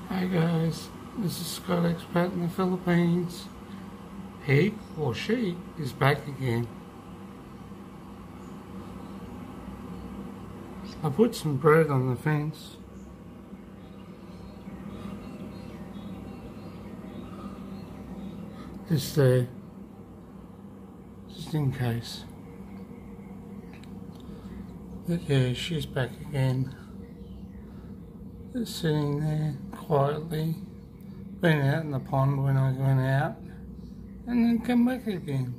Hi guys, this is Scott Expat in the Philippines. He or she is back again. I put some bread on the fence. Just there, just in case. But yeah, she's back again. Just sitting there quietly. Been out in the pond when I went out and then come back again.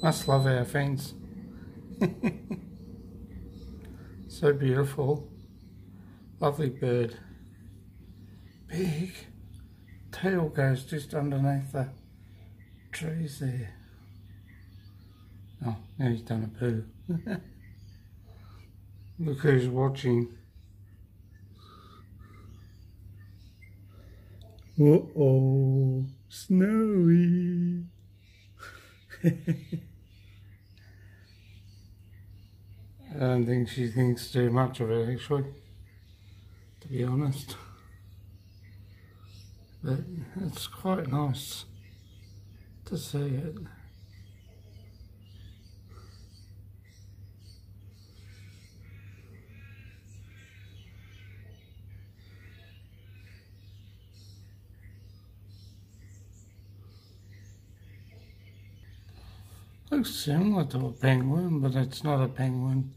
Must love our fence. So beautiful. Lovely bird. Big. Tail goes just underneath the trees there. Oh, now he's done a poo. Look who's watching. Uh-oh, Snowy. I don't think she thinks too much of it actually, to be honest. But it's quite nice to see it. Looks similar to a penguin, but it's not a penguin.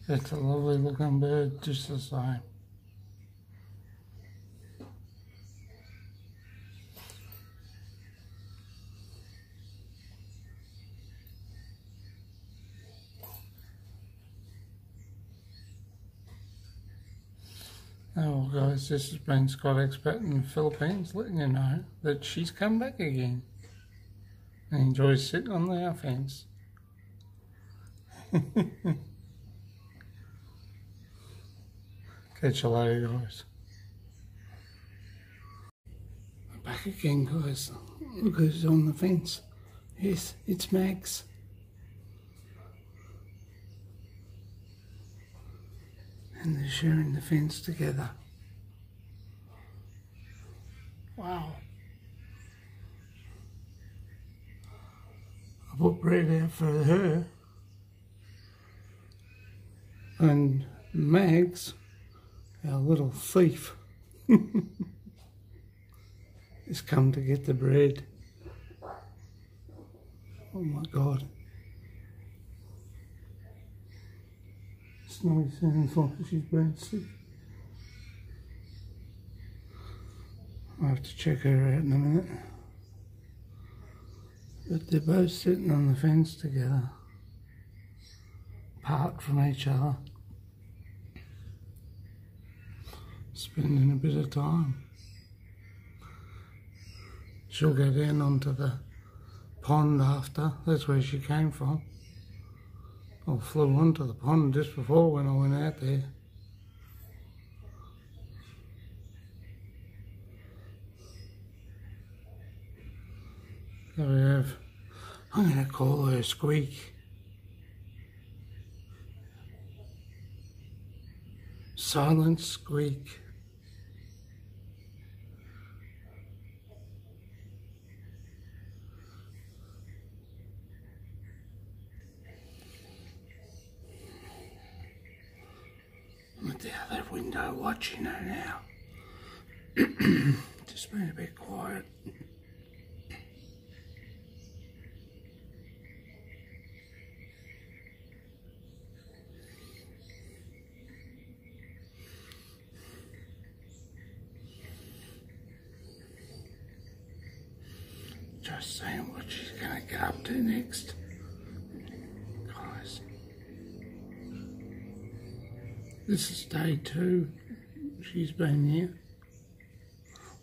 It's a lovely looking bird, just the same. Oh well guys, this has been Scott Expat in the Philippines, letting you know that she's come back again and enjoys sitting on our fence. Catch you later guys. I'm back again guys. Look who's on the fence. Yes, it's Max. And they're sharing the fence together. Wow. I put bread out for her. And Max, our little thief, has come to get the bread. Oh my God. Snowy sounds like she's been sick. I'll have to check her out in a minute. But they're both sitting on the fence together, apart from each other, spending a bit of time. She'll go down onto the pond after, that's where she came from. I flew onto the pond just before when I went out there. So we have, I'm going to call her Squeak. Silent Squeak. I'm at the other window watching her now. Just been a bit quiet. Just saying what she's going to get up to next. Guys. This is day 2. She's been here.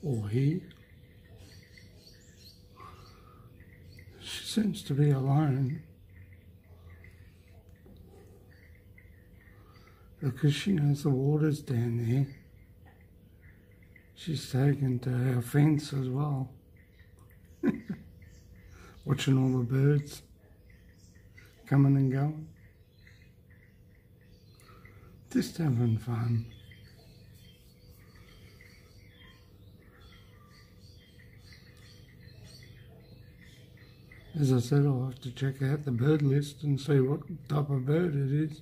Or he. She seems to be alone. Because she knows the water's down there. She's taken to our fence as well. watching all the birds coming and going. Just having fun. As I said, I'll have to check out the bird list and see what type of bird it is.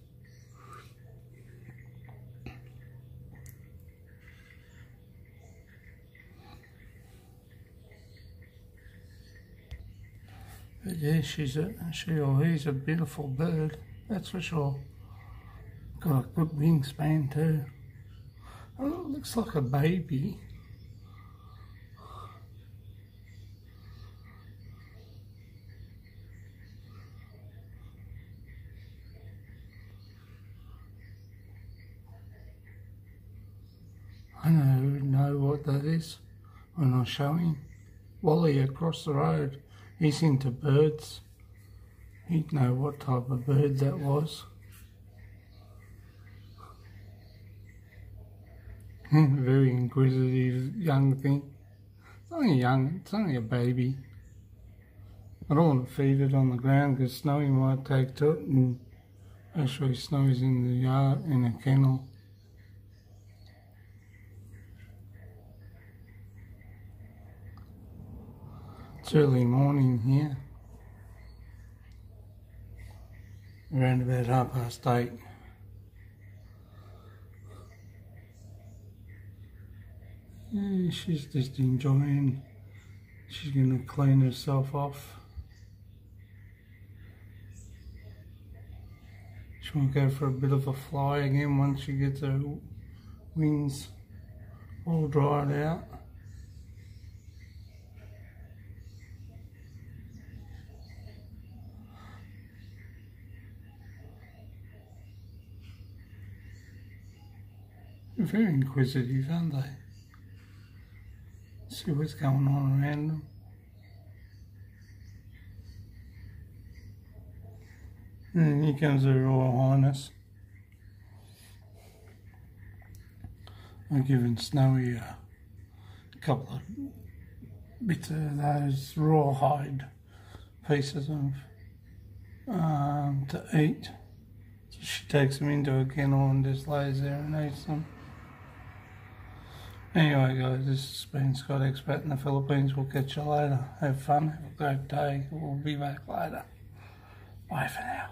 But yeah, she or he's a beautiful bird, that's for sure. Got a good wingspan too. Oh, it looks like a baby. I know what that is when I show him. Wally across the road, he's into birds. He'd know what type of bird that was. Very inquisitive young thing. It's only young, it's only a baby. I don't want to feed it on the ground because Snowy might take to it, and actually Snowy's in the yard in a kennel. It's early morning here, around about 8:30. Yeah, she's just enjoying. She's going to clean herself off. She won't go for a bit of a fly again once she gets her wings all dried out. They're very inquisitive, aren't they? See what's going on around them. And here comes her Royal Highness. I'm giving Snowy a couple of bits of those rawhide pieces of to eat. So she takes them into a kennel and just lays there and eats them. Anyway guys, this has been Scott Expat in the Philippines. We'll catch you later. Have fun, have a great day. We'll be back later. Bye for now.